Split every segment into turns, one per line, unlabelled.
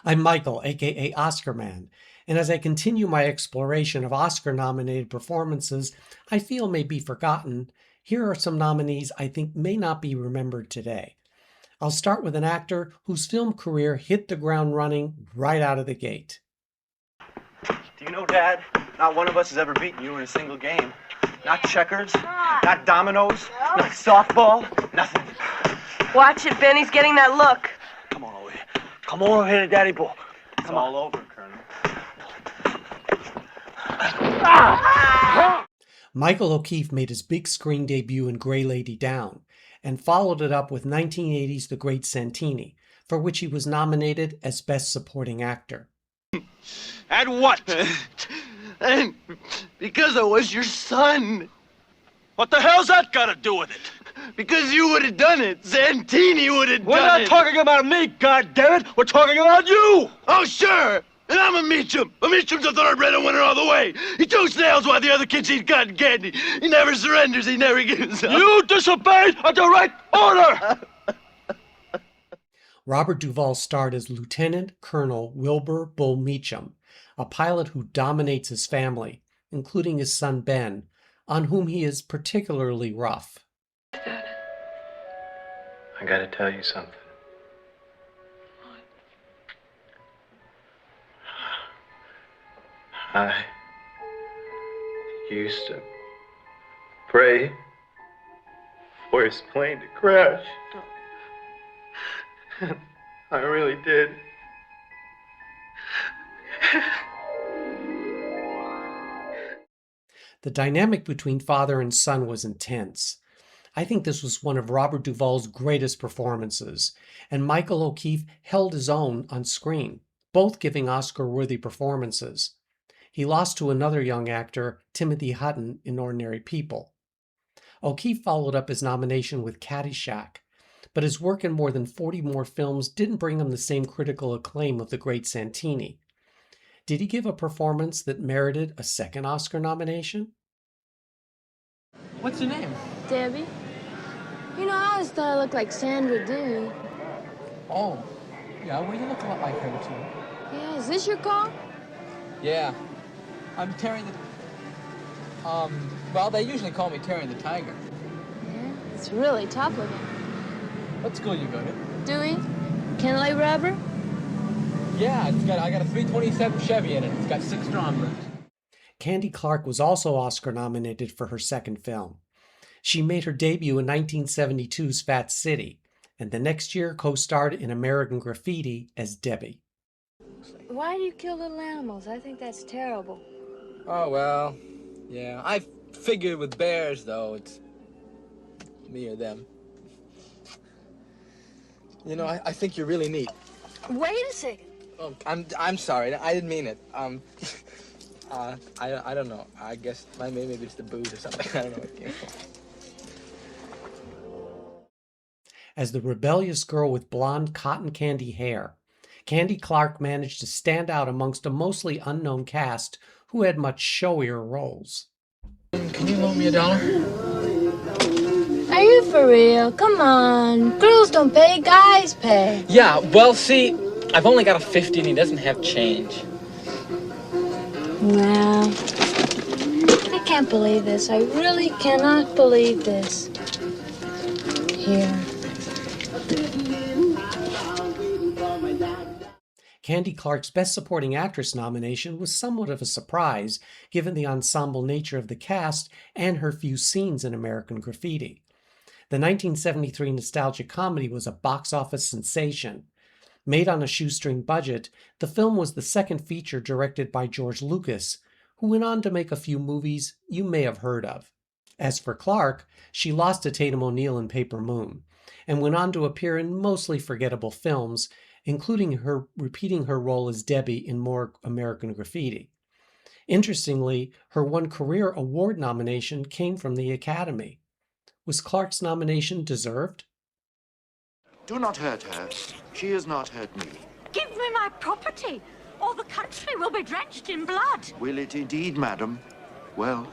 I'm Michael, aka Oscar Man, and as I continue my exploration of Oscar nominated performances I feel may be forgotten, here are some nominees I think may not be remembered today. I'll start with an actor whose film career hit the ground running right out of the gate.
Do you know, Dad, not one of us has ever beaten you in a single game. Not checkers, not dominoes, not softball, nothing.
Watch it, Ben. He's getting that look.
Come on over here. Come on over here to Daddy Bull. It's all over, Colonel.
Michael O'Keefe made his big screen debut in Grey Lady Down and followed it up with 1980's The Great Santini, for which he was nominated as Best Supporting Actor.
And what?
And because I was your son.
What the hell's that got to do with it?
Because you would have done it. Santini would have done it.
We're not talking about me, goddammit. We're talking about you.
Oh, sure. And I'm a Meacham. A Meacham's a third-rate winner all the way. He took snails while the other kids eat cotton candy. He never surrenders. He never gives up.
You disobeyed a direct order.
Robert Duvall starred as Lieutenant Colonel Wilbur Bull Meacham, a pilot who dominates his family, including his son Ben, on whom he is particularly rough.
Dad, I gotta tell you something. I used to pray for his plane to crash. I really did.
The dynamic between father and son was intense. I think this was one of Robert Duvall's greatest performances, and Michael O'Keefe held his own on screen, both giving Oscar-worthy performances. He lost to another young actor, Timothy Hutton, in Ordinary People. O'Keefe followed up his nomination with Caddyshack, but his work in more than 40 more films didn't bring him the same critical acclaim of The Great Santini. Did he give a performance that merited a second Oscar nomination?
What's your name?
Debbie. You know, I always thought I looked like Sandra Dewey.
Oh, yeah, well, you look a lot like her, too.
Yeah, is this your car?
Yeah. I'm Terry the... well, they usually call me Terry the Tiger.
Yeah, it's really tough looking.
What school you go to?
Dewey? Cantlay Rubber?
Yeah, I got a 327 Chevy in it. It's got 6 drum brakes.
Candy Clark was also Oscar nominated for her second film. She made her debut in 1972's Fat City, and the next year co-starred in American Graffiti as Debbie.
Why do you kill little animals? I think that's terrible.
Oh, well, yeah. I figured with bears, though, it's me or them. You know, I think you're really neat.
Wait a second.
Oh, I'm sorry. I didn't mean it. I don't know. I guess maybe it's the booze or something. I don't know what it came from.
As the rebellious girl with blonde cotton candy hair, Candy Clark managed to stand out amongst a mostly unknown cast who had much showier roles.
Can you loan me $1?
Are you for real? Come on. Girls don't pay, guys pay.
Yeah, well, see, I've only got a 50 and he doesn't have change.
Well, I can't believe this. I really cannot believe this. Here.
Candy Clark's Best Supporting Actress nomination was somewhat of a surprise, given the ensemble nature of the cast and her few scenes in American Graffiti. The 1973 nostalgic comedy was a box office sensation. Made on a shoestring budget, the film was the second feature directed by George Lucas, who went on to make a few movies you may have heard of. As for Clark, she lost to Tatum O'Neal in Paper Moon, and went on to appear in mostly forgettable films, including her repeating her role as Debbie in more American Graffiti. Interestingly, her one career award nomination came from the Academy. Was Clark's nomination deserved?
Do not hurt her. She has not hurt me.
Give me my property, or the country will be drenched in blood.
Will it indeed, madam? Well,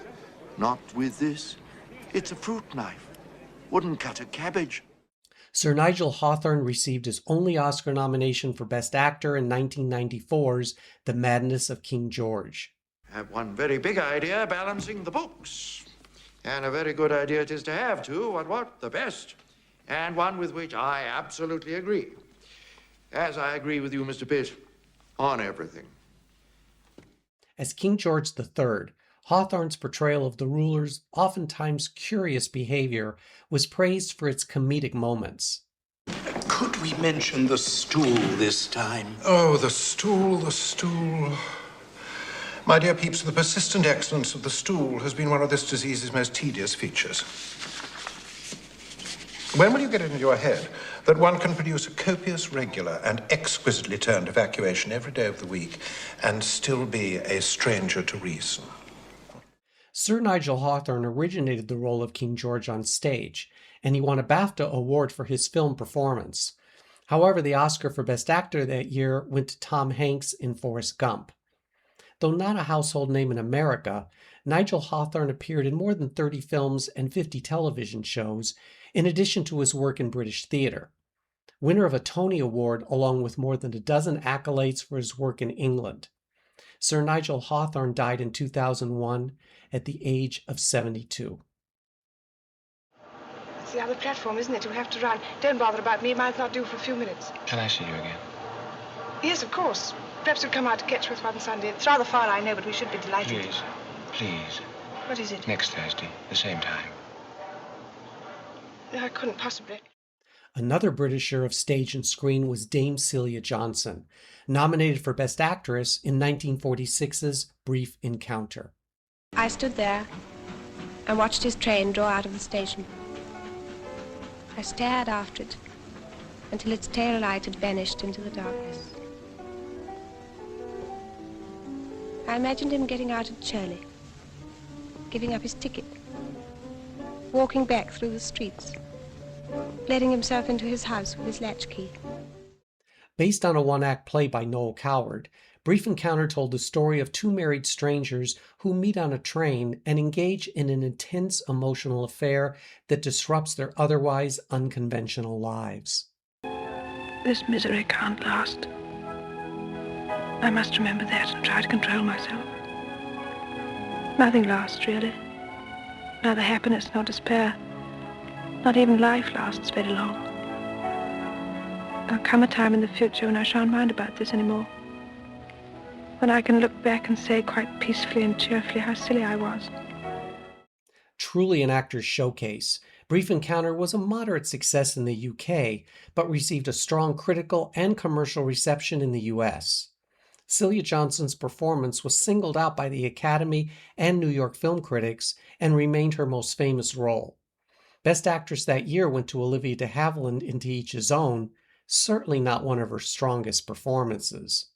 not with this. It's a fruit knife. Wouldn't cut a cabbage.
Sir Nigel Hawthorne received his only Oscar nomination for Best Actor in 1994's The Madness of King George.
Have one very big idea balancing the books. And a very good idea it is to have, too. What? The best. And one with which I absolutely agree. As I agree with you, Mr. Pitt, on everything.
As King George III, Hawthorne's portrayal of the ruler's oftentimes curious behavior was praised for its comedic moments.
Could we mention the stool this time?
Oh, the stool, the stool. My dear peeps, the persistent excellence of the stool has been one of this disease's most tedious features. When will you get it into your head that one can produce a copious, regular, and exquisitely turned evacuation every day of the week and still be a stranger to reason?
Sir Nigel Hawthorne originated the role of King George on stage, and he won a BAFTA award for his film performance. However, the Oscar for Best Actor that year went to Tom Hanks in Forrest Gump. Though not a household name in America, Nigel Hawthorne appeared in more than 30 films and 50 television shows, in addition to his work in British theatre. Winner of a Tony Award along with more than a dozen accolades for his work in England. Sir Nigel Hawthorne died in 2001 at the age of 72.
It's the other platform, isn't it? You have to run. Don't bother about me. Mine's not due for a few minutes.
Can I see you again?
Yes, of course. Perhaps you'll come out to Ketchworth one Sunday. It's rather far, I know, but we should be delighted.
Please. Please.
What is it?
Next Thursday, the same time.
No, I couldn't possibly.
Another Britisher of stage and screen was Dame Celia Johnson, nominated for Best Actress in 1946's Brief Encounter.
I stood there and watched his train draw out of the station. I stared after it until its tail light had vanished into the darkness. I imagined him getting out at Shirley, giving up his ticket, walking back through the streets, letting himself into his house with his latchkey.
Based on a one-act play by Noel Coward, Brief Encounter told the story of two married strangers who meet on a train and engage in an intense emotional affair that disrupts their otherwise unconventional lives.
This misery can't last. I must remember that and try to control myself. Nothing lasts, really. Neither happiness nor despair. Not even life lasts very long. There'll come a time in the future when I shan't mind about this anymore. When I can look back and say quite peacefully and cheerfully how silly I was.
Truly an actor's showcase, Brief Encounter was a moderate success in the UK, but received a strong critical and commercial reception in the US. Celia Johnson's performance was singled out by the Academy and New York film critics and remained her most famous role. Best Actress that year went to Olivia de Havilland in To Each His Own, certainly not one of her strongest performances.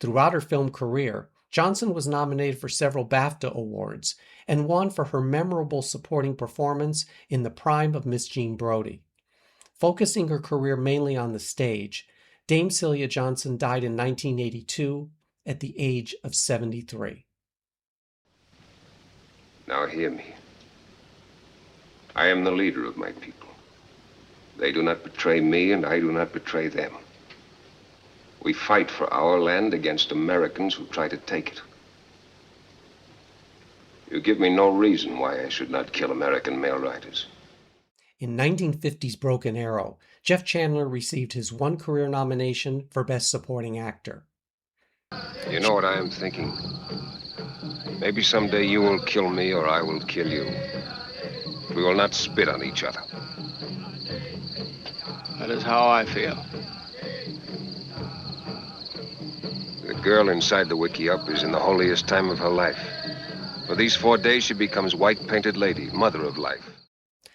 Throughout her film career, Johnson was nominated for several BAFTA awards and won for her memorable supporting performance in The Prime of Miss Jean Brodie. Focusing her career mainly on the stage, Dame Celia Johnson died in 1982 at the age of 73.
Now hear me. I am the leader of my people. They do not betray me, and I do not betray them. We fight for our land against Americans who try to take it. You give me no reason why I should not kill American mail riders.
In 1950's Broken Arrow, Jeff Chandler received his one career nomination for Best Supporting Actor.
You know what I am thinking? Maybe someday you will kill me or I will kill you. We will not spit on each other.
That is how I feel.
The girl inside the wiki-up is in the holiest time of her life. For these 4 days, she becomes white-painted lady, mother of life.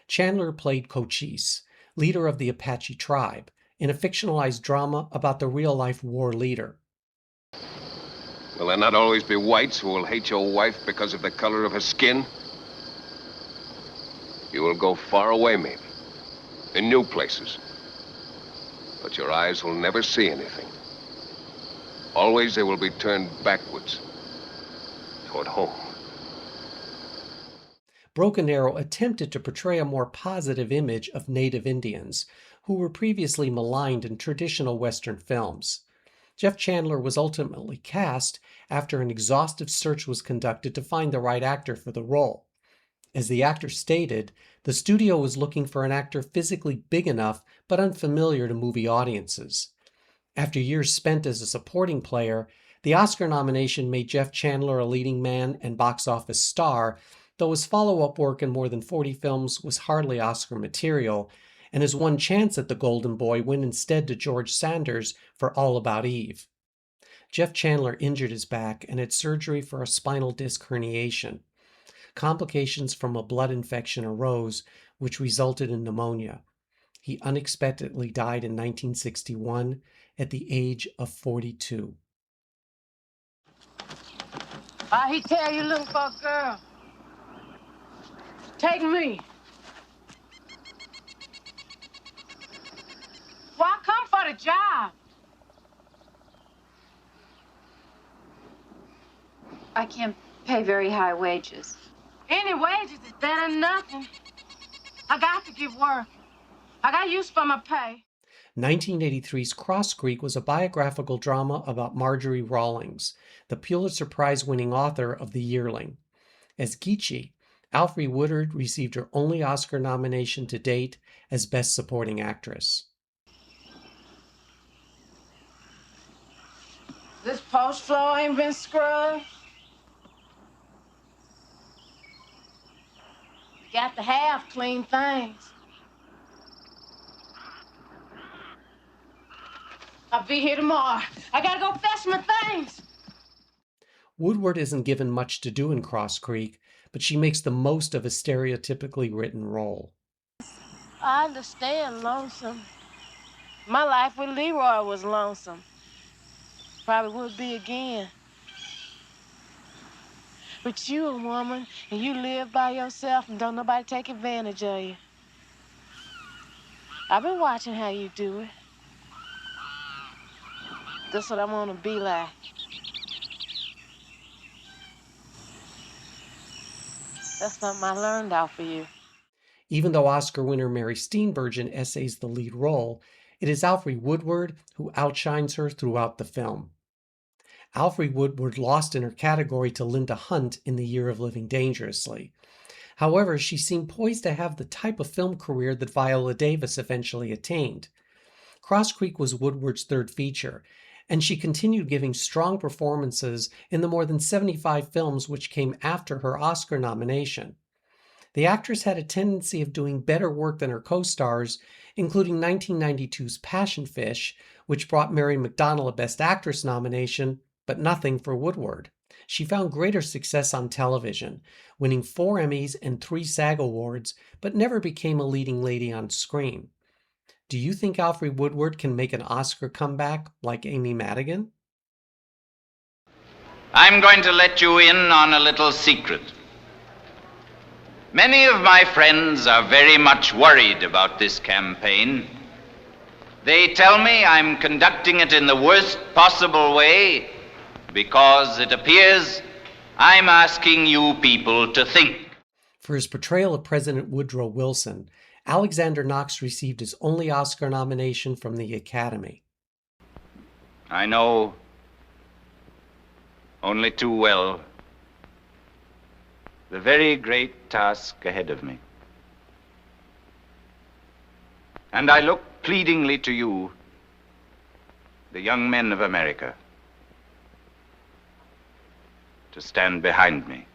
Chandler played Cochise, leader of the Apache tribe, in a fictionalized drama about the real-life war leader.
Will there not always be whites who will hate your wife because of the color of her skin? You will go far away, maybe, in new places. But your eyes will never see anything. Always they will be turned backwards, toward home.
Broken Arrow attempted to portray a more positive image of Native Indians, who were previously maligned in traditional Western films. Jeff Chandler was ultimately cast after an exhaustive search was conducted to find the right actor for the role. As the actor stated, the studio was looking for an actor physically big enough but unfamiliar to movie audiences. After years spent as a supporting player, the Oscar nomination made Jeff Chandler a leading man and box office star, though his follow-up work in more than 40 films was hardly Oscar material, and his one chance at the Golden Boy went instead to George Sanders for All About Eve. Jeff Chandler injured his back and had surgery for a spinal disc herniation. Complications from a blood infection arose, which resulted in pneumonia. He unexpectedly died in 1961 at the age of 42.
He tell you looking for a girl. Take me. Well, I come for the job.
I can't pay very high wages.
Any wages is better than nothing. I got to get work. I got use for my pay.
1983's Cross Creek was a biographical drama about Marjorie Rawlings, the Pulitzer Prize-winning author of The Yearling. As Geechee, Alfre Woodard received her only Oscar nomination to date as Best Supporting Actress.
This post floor ain't been scrubbed. Got to have clean things. I'll be here tomorrow. I gotta go fetch my things.
Woodward isn't given much to do in Cross Creek, but she makes the most of a stereotypically written role.
I understand lonesome. My life with Leroy was lonesome. Probably would be again. But you a woman, and you live by yourself, and don't nobody take advantage of you. I've been watching how you do it. That's what I want to be like. That's something I learned off of you.
Even though Oscar winner Mary Steenburgen essays the lead role, it is Alfre Woodard who outshines her throughout the film. Alfre Woodard lost in her category to Linda Hunt in The Year of Living Dangerously. However, she seemed poised to have the type of film career that Viola Davis eventually attained. Cross Creek was Woodward's third feature, and she continued giving strong performances in the more than 75 films which came after her Oscar nomination. The actress had a tendency of doing better work than her co-stars, including 1992's Passion Fish, which brought Mary McDonnell a Best Actress nomination, but nothing for Woodward. She found greater success on television, winning 4 Emmys and 3 SAG Awards, but never became a leading lady on screen. Do you think Alfre Woodard can make an Oscar comeback like Amy Madigan?
I'm going to let you in on a little secret. Many of my friends are very much worried about this campaign. They tell me I'm conducting it in the worst possible way because it appears I'm asking you people to think.
For his portrayal of President Woodrow Wilson, Alexander Knox received his only Oscar nomination from the Academy.
I know only too well the very great task ahead of me. And I look pleadingly to you, the young men of America, to stand behind me.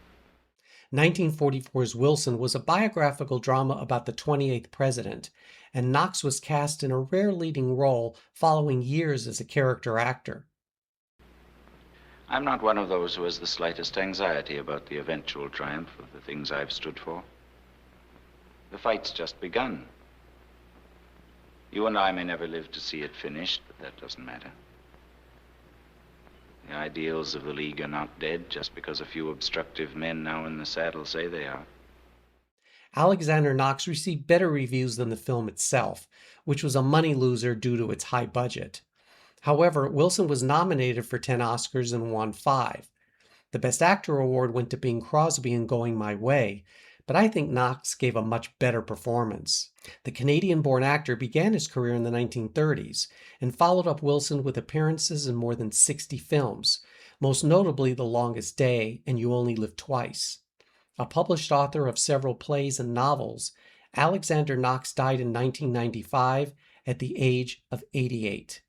1944's Wilson was a biographical drama about the 28th president, and Knox was cast in a rare leading role following years as a character actor.
I'm not one of those who has the slightest anxiety about the eventual triumph of the things I've stood for. The fight's just begun. You and I may never live to see it finished, but that doesn't matter. The ideals of the League are not dead just because a few obstructive men now in the saddle say they are.
Alexander Knox received better reviews than the film itself, which was a money loser due to its high budget. However, Wilson was nominated for 10 Oscars and won 5. The Best Actor award went to Bing Crosby in Going My Way, but I think Knox gave a much better performance. The Canadian-born actor began his career in the 1930s and followed up Wilson with appearances in more than 60 films, most notably The Longest Day and You Only Live Twice. A published author of several plays and novels, Alexander Knox died in 1995 at the age of 88.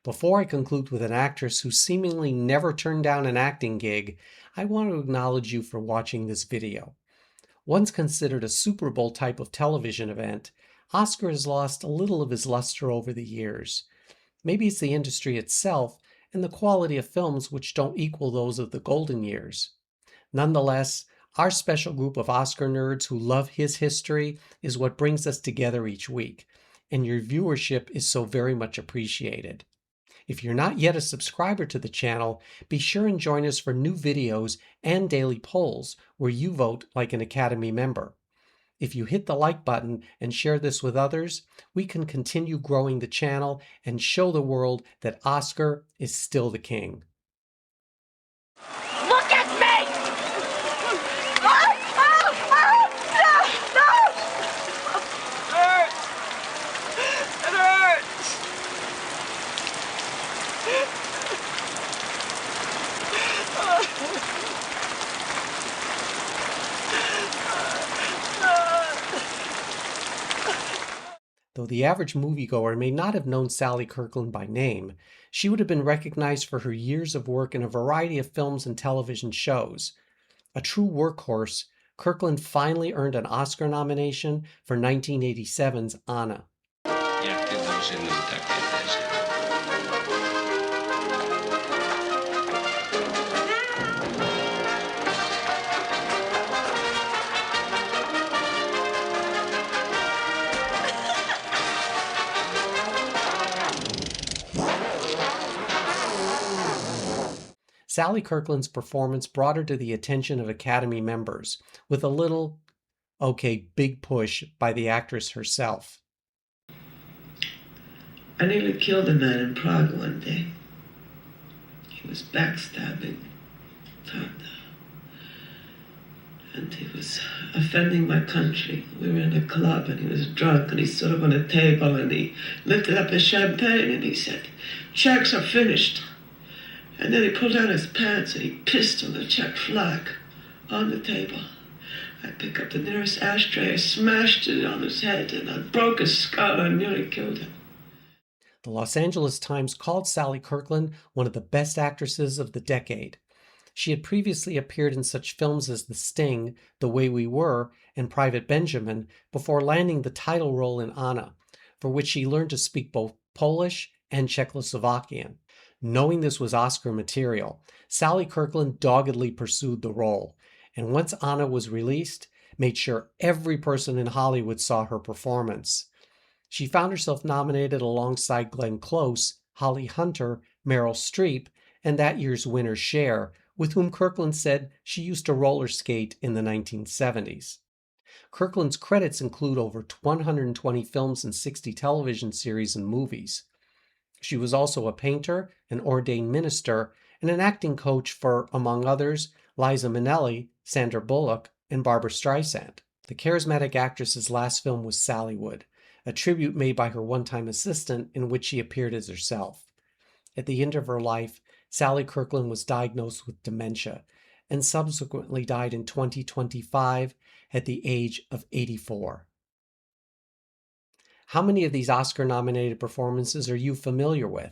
Before I conclude with an actress who seemingly never turned down an acting gig, I want to acknowledge you for watching this video. Once considered a Super Bowl type of television event, Oscar has lost a little of his luster over the years. Maybe it's the industry itself and the quality of films which don't equal those of the golden years. Nonetheless, our special group of Oscar nerds who love his history is what brings us together each week, and your viewership is so very much appreciated. If you're not yet a subscriber to the channel, be sure and join us for new videos and daily polls where you vote like an Academy member. If you hit the like button and share this with others, we can continue growing the channel and show the world that Oscar is still the king.
Look at me! Oh, no! It hurts! It hurts!
Though the average moviegoer may not have known Sally Kirkland by name, she would have been recognized for her years of work in a variety of films and television shows. A true workhorse, Kirkland finally earned an Oscar nomination for 1987's Anna. Sally Kirkland's performance brought her to the attention of Academy members, with a little, big push by the actress herself.
I nearly killed a man in Prague one day. He was backstabbing, and he was offending my country. We were in a club and he was drunk and he stood up on a table and he lifted up his champagne and he said, "Czechs are finished." And then he pulled down his pants and he pissed on the Czech flag on the table. I picked up the nearest ashtray, I smashed it on his head, and I broke his skull and nearly killed him.
The Los Angeles Times called Sally Kirkland one of the best actresses of the decade. She had previously appeared in such films as The Sting, The Way We Were, and Private Benjamin before landing the title role in Anna, for which she learned to speak both Polish and Czechoslovakian. Knowing this was Oscar material, Sally Kirkland doggedly pursued the role, and once Anna was released, made sure every person in Hollywood saw her performance. She found herself nominated alongside Glenn Close, Holly Hunter, Meryl Streep, and that year's winner Cher, with whom Kirkland said she used to roller skate in the 1970s. Kirkland's credits include over 120 films and 60 television series and movies. She was also a painter, an ordained minister, and an acting coach for, among others, Liza Minnelli, Sandra Bullock, and Barbra Streisand. The charismatic actress's last film was Sallywood, a tribute made by her one-time assistant in which she appeared as herself. At the end of her life, Sally Kirkland was diagnosed with dementia and subsequently died in 2025 at the age of 84. How many of these Oscar-nominated performances are you familiar with?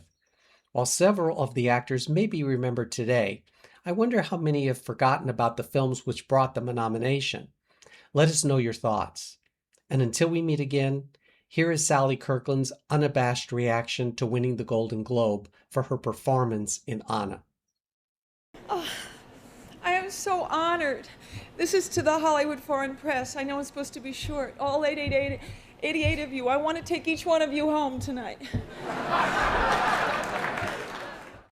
While several of the actors may be remembered today, I wonder how many have forgotten about the films which brought them a nomination. Let us know your thoughts. And until we meet again, here is Sally Kirkland's unabashed reaction to winning the Golden Globe for her performance in Anna.
Oh, I am so honored. This is to the Hollywood Foreign Press. I know it's supposed to be short. All 88 of you. I want to take each one of you home tonight.